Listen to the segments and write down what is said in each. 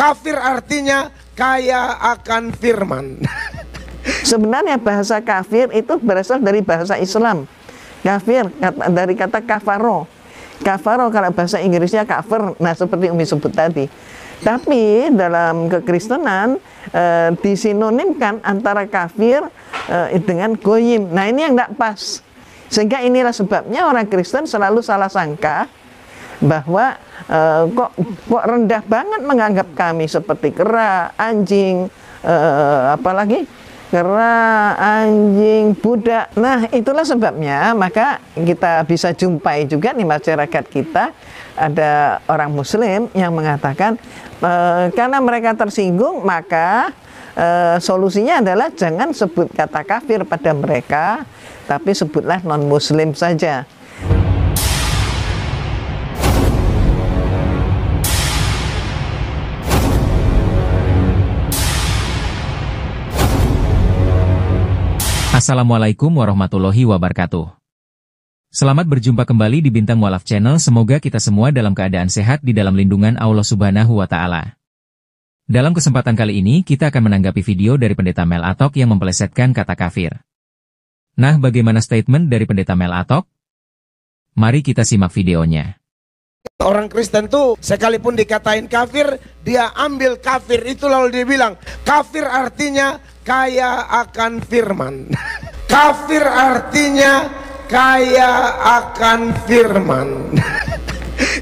Kafir artinya kaya akan firman. Sebenarnya bahasa kafir itu berasal dari bahasa Islam. Kafir dari kata kafaro. Kafaro kalau bahasa Inggrisnya kafir. Nah, seperti Umi sebut tadi. Tapi dalam kekristenan disinonimkan antara kafir dengan goyim. Nah, ini yang tidak pas. Sehingga inilah sebabnya orang Kristen selalu salah sangka bahwa kok rendah banget menganggap kami seperti kera, anjing, apalagi kera, anjing, budak. Nah, itulah sebabnya maka kita bisa jumpai juga di masyarakat kita ada orang Muslim yang mengatakan karena mereka tersinggung maka solusinya adalah jangan sebut kata kafir pada mereka, tapi sebutlah non-Muslim saja. Assalamualaikum warahmatullahi wabarakatuh. Selamat berjumpa kembali di Bintang Mu'alaf Channel. Semoga kita semua dalam keadaan sehat di dalam lindungan Allah Subhanahu wa Ta'ala. Dalam kesempatan kali ini kita akan menanggapi video dari Pendeta Mel Atok yang mempelesetkan kata kafir. Nah, bagaimana statement dari Pendeta Mel Atok? Mari kita simak videonya. Orang Kristen tuh sekalipun dikatain kafir, dia ambil kafir itu lalu dia bilang kafir artinya kaya akan firman. Kafir artinya kaya akan firman.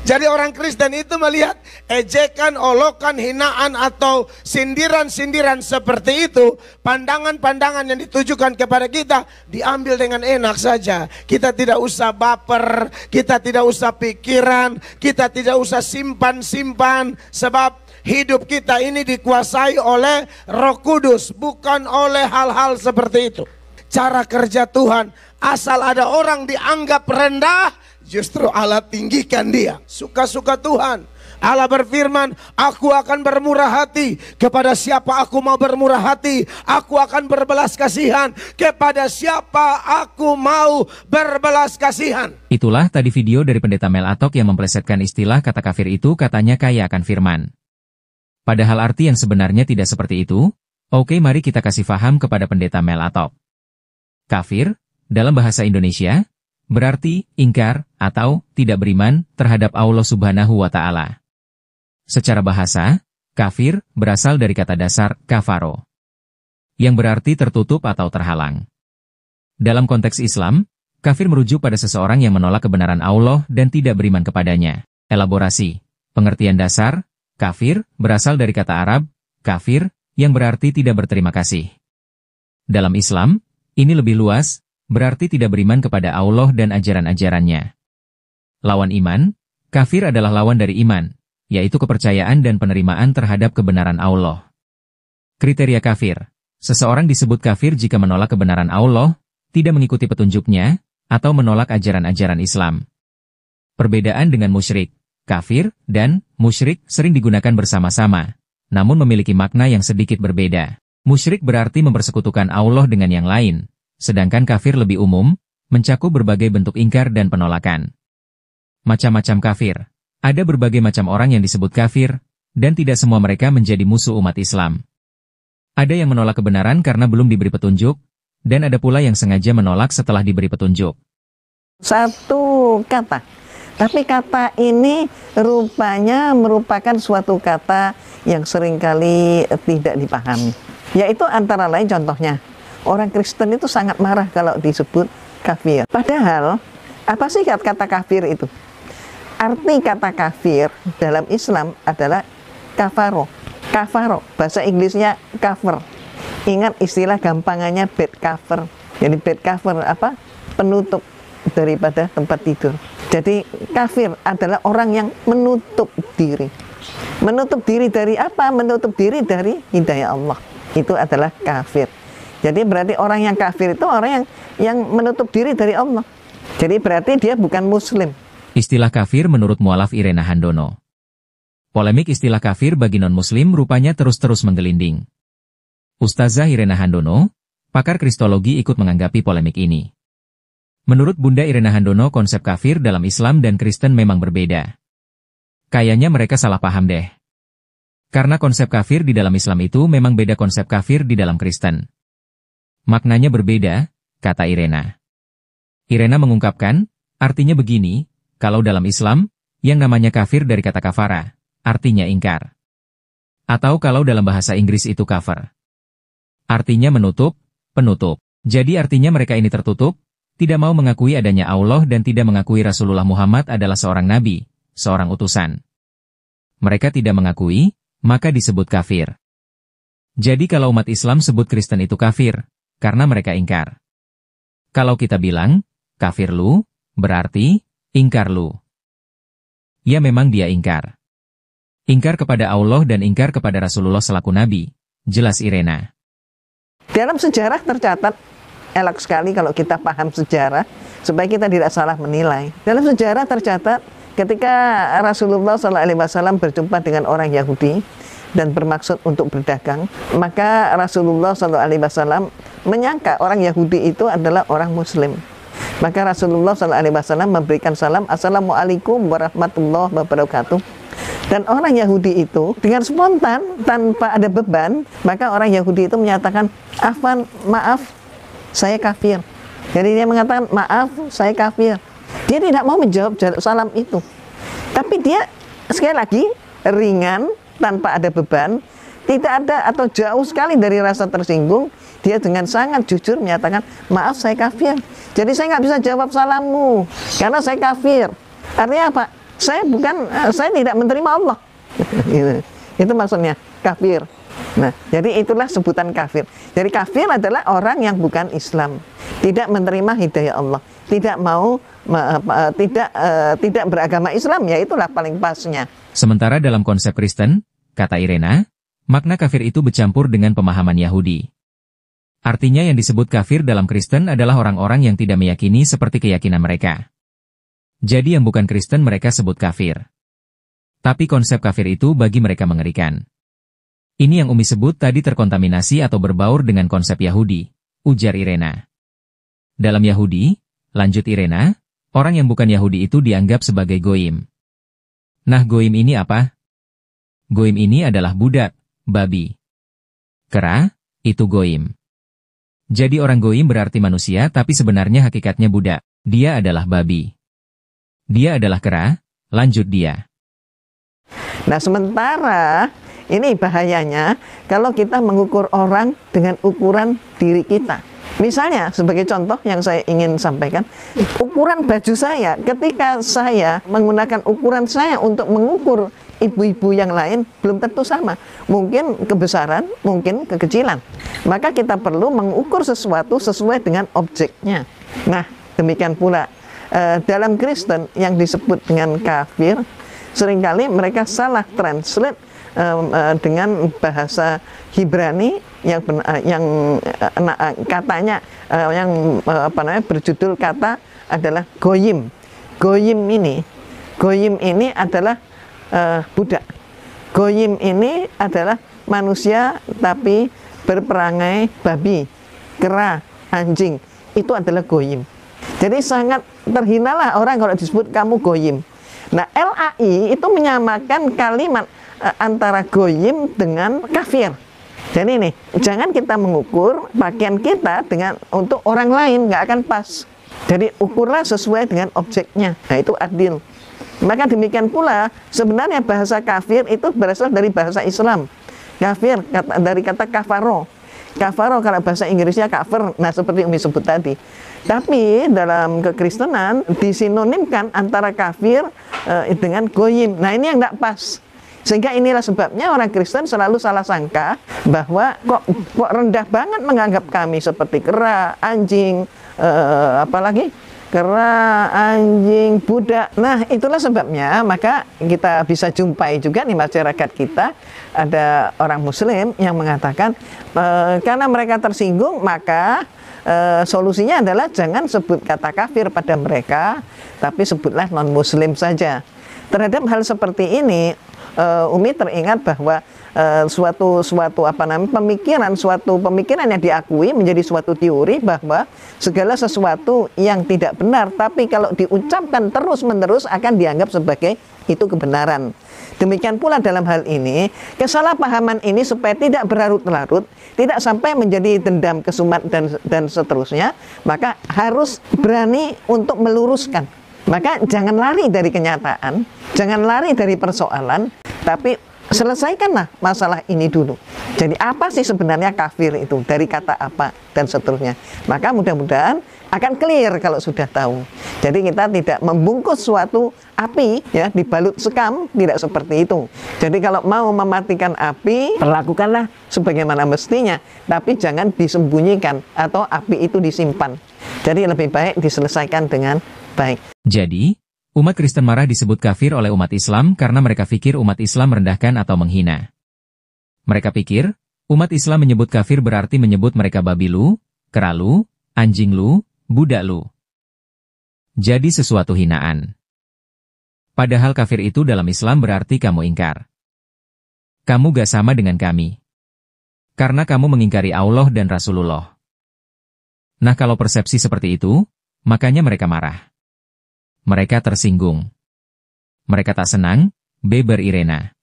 Jadi orang Kristen itu melihat ejekan, olokan, hinaan atau sindiran-sindiran seperti itu, pandangan-pandangan yang ditujukan kepada kita diambil dengan enak saja. Kita tidak usah baper, kita tidak usah pikiran, kita tidak usah simpan-simpan, sebab hidup kita ini dikuasai oleh Roh Kudus, bukan oleh hal-hal seperti itu. Cara kerja Tuhan, asal ada orang dianggap rendah, justru Allah tinggikan dia. Suka-suka Tuhan. Allah berfirman, aku akan bermurah hati kepada siapa aku mau bermurah hati. Aku akan berbelas kasihan kepada siapa aku mau berbelas kasihan. Itulah tadi video dari Pendeta Mel Atok yang mempelesetkan istilah kata kafir itu katanya kaya akan firman. Padahal arti yang sebenarnya tidak seperti itu. Oke, mari kita kasih paham kepada Pendeta Mel Atok. Kafir, dalam bahasa Indonesia, berarti ingkar atau tidak beriman terhadap Allah Subhanahu wa Ta'ala. Secara bahasa, kafir berasal dari kata dasar kafaro, yang berarti tertutup atau terhalang. Dalam konteks Islam, kafir merujuk pada seseorang yang menolak kebenaran Allah dan tidak beriman kepadanya. Elaborasi, pengertian dasar, kafir berasal dari kata Arab, kafir, yang berarti tidak berterima kasih. Dalam Islam, ini lebih luas, berarti tidak beriman kepada Allah dan ajaran-ajarannya. Lawan iman, kafir adalah lawan dari iman, yaitu kepercayaan dan penerimaan terhadap kebenaran Allah. Kriteria kafir, seseorang disebut kafir jika menolak kebenaran Allah, tidak mengikuti petunjuknya, atau menolak ajaran-ajaran Islam. Perbedaan dengan musyrik, kafir dan musyrik sering digunakan bersama-sama, namun memiliki makna yang sedikit berbeda. Musyrik berarti mempersekutukan Allah dengan yang lain, sedangkan kafir lebih umum, mencakup berbagai bentuk ingkar dan penolakan. Macam-macam kafir. Ada berbagai macam orang yang disebut kafir, dan tidak semua mereka menjadi musuh umat Islam. Ada yang menolak kebenaran karena belum diberi petunjuk, dan ada pula yang sengaja menolak setelah diberi petunjuk. Satu kata. Tapi kata ini rupanya merupakan suatu kata yang seringkali tidak dipahami. Yaitu antara lain contohnya, orang Kristen itu sangat marah kalau disebut kafir. Padahal, apa sih kata kafir itu? Arti kata kafir dalam Islam adalah kafaro. Kafaro, bahasa Inggrisnya cover. Ingat istilah gampangannya bed cover. Jadi bed cover apa? Penutup daripada tempat tidur. Jadi kafir adalah orang yang menutup diri. Menutup diri dari apa? Menutup diri dari hidayah Allah. Itu adalah kafir. Jadi berarti orang yang kafir itu orang yang menutup diri dari Allah. Jadi berarti dia bukan Muslim. Istilah kafir menurut Mu'alaf Irena Handono. Polemik istilah kafir bagi non-Muslim rupanya terus-terus menggelinding. Ustazah Irena Handono, pakar kristologi ikut menganggapi polemik ini. Menurut Bunda Irena Handono, konsep kafir dalam Islam dan Kristen memang berbeda. Kayaknya mereka salah paham deh. Karena konsep kafir di dalam Islam itu memang beda konsep kafir di dalam Kristen. Maknanya berbeda, kata Irena. Irena mengungkapkan, artinya begini, kalau dalam Islam, yang namanya kafir dari kata kafara, artinya ingkar. Atau kalau dalam bahasa Inggris itu cover. Artinya menutup, penutup. Jadi artinya mereka ini tertutup, tidak mau mengakui adanya Allah dan tidak mengakui Rasulullah Muhammad adalah seorang nabi, seorang utusan. Mereka tidak mengakui, maka disebut kafir. Jadi kalau umat Islam sebut Kristen itu kafir, karena mereka ingkar. Kalau kita bilang, kafir lu, berarti, ingkar lu. Ya memang dia ingkar. Ingkar kepada Allah dan ingkar kepada Rasulullah selaku nabi, jelas Irena. Dalam sejarah tercatat, elok sekali kalau kita paham sejarah, supaya kita tidak salah menilai. Dalam sejarah tercatat, ketika Rasulullah SAW berjumpa dengan orang Yahudi dan bermaksud untuk berdagang, maka Rasulullah SAW menyangka orang Yahudi itu adalah orang Muslim. Maka Rasulullah SAW memberikan salam, Assalamualaikum warahmatullahi wabarakatuh. Dan orang Yahudi itu dengan spontan, tanpa ada beban, maka orang Yahudi itu menyatakan, Afwan, maaf, saya kafir. Jadi dia mengatakan, maaf, saya kafir. Dia tidak mau menjawab salam itu. Tapi dia, sekali lagi, ringan, tanpa ada beban, tidak ada atau jauh sekali dari rasa tersinggung, dia dengan sangat jujur menyatakan, maaf, saya kafir. Jadi saya nggak bisa jawab salammu, karena saya kafir. Artinya apa? Saya tidak menerima Allah. Itu maksudnya, kafir. Nah, jadi itulah sebutan kafir. Jadi kafir adalah orang yang bukan Islam, tidak menerima hidayah Allah, tidak mau tidak beragama Islam, ya itulah paling pasnya. Sementara dalam konsep Kristen, kata Irena, makna kafir itu bercampur dengan pemahaman Yahudi. Artinya yang disebut kafir dalam Kristen adalah orang-orang yang tidak meyakini seperti keyakinan mereka. Jadi yang bukan Kristen mereka sebut kafir. Tapi konsep kafir itu bagi mereka mengerikan. Ini yang Umi sebut tadi terkontaminasi atau berbaur dengan konsep Yahudi, ujar Irena. Dalam Yahudi, lanjut Irena, orang yang bukan Yahudi itu dianggap sebagai goim. Nah goim ini apa? Goim ini adalah budak, babi. Kera, itu goim. Jadi orang goim berarti manusia tapi sebenarnya hakikatnya budak, dia adalah babi. Dia adalah kera, lanjut dia. Nah sementara, ini bahayanya kalau kita mengukur orang dengan ukuran diri kita. Misalnya, sebagai contoh yang saya ingin sampaikan, ukuran baju saya, ketika saya menggunakan ukuran saya untuk mengukur ibu-ibu yang lain, belum tentu sama. Mungkin kebesaran, mungkin kekecilan. Maka kita perlu mengukur sesuatu sesuai dengan objeknya. Nah, demikian pula dalam Kristen yang disebut dengan kafir, seringkali mereka salah translate dengan bahasa Ibrani yang katanya berjudul kata adalah goyim. Goyim ini adalah budak. Goyim ini adalah manusia tapi berperangai babi, kera, anjing. Itu adalah goyim. Jadi sangat terhinalah orang kalau disebut kamu goyim. Nah, LAI itu menyamakan kalimat antara goyim dengan kafir. Jadi nih, jangan kita mengukur pakaian kita untuk orang lain, nggak akan pas. Jadi ukurlah sesuai dengan objeknya. Nah, itu adil. Maka demikian pula sebenarnya bahasa kafir itu berasal dari bahasa Islam. Kafir dari kata kafaro. Kafaro kalau bahasa Inggrisnya kafir. Nah, seperti Umi sebut tadi. Tapi dalam kekristenan disinonimkan antara kafir dengan goyim. Nah, ini yang tidak pas. Sehingga inilah sebabnya orang Kristen selalu salah sangka bahwa kok rendah banget menganggap kami seperti kera, anjing, apalagi kera, anjing, budak. Nah, itulah sebabnya maka kita bisa jumpai juga di masyarakat kita ada orang Muslim yang mengatakan karena mereka tersinggung maka solusinya adalah jangan sebut kata kafir pada mereka, tapi sebutlah non-Muslim saja. Terhadap hal seperti ini, Umi teringat bahwa suatu pemikiran yang diakui menjadi suatu teori bahwa segala sesuatu yang tidak benar tapi kalau diucapkan terus-menerus akan dianggap sebagai itu kebenaran. Demikian pula dalam hal ini, kesalahpahaman ini supaya tidak berlarut-larut, tidak sampai menjadi dendam, kesumat dan seterusnya, maka harus berani untuk meluruskan. Maka jangan lari dari kenyataan, jangan lari dari persoalan, tapi selesaikanlah masalah ini dulu. Jadi apa sih sebenarnya kafir itu, dari kata apa dan seterusnya. Maka mudah-mudahan akan clear kalau sudah tahu. Jadi kita tidak membungkus suatu api ya dibalut sekam, tidak seperti itu. Jadi kalau mau mematikan api, perlakukanlah sebagaimana mestinya, tapi jangan disembunyikan atau api itu disimpan. Jadi lebih baik diselesaikan dengan baik. Jadi, umat Kristen marah disebut kafir oleh umat Islam karena mereka pikir umat Islam merendahkan atau menghina. Mereka pikir, umat Islam menyebut kafir berarti menyebut mereka babi lu, kera lu, anjing lu, budak lu. Jadi sesuatu hinaan. Padahal kafir itu dalam Islam berarti kamu ingkar. Kamu gak sama dengan kami. Karena kamu mengingkari Allah dan Rasulullah. Nah kalau persepsi seperti itu, makanya mereka marah. Mereka tersinggung. Mereka tak senang, berirena.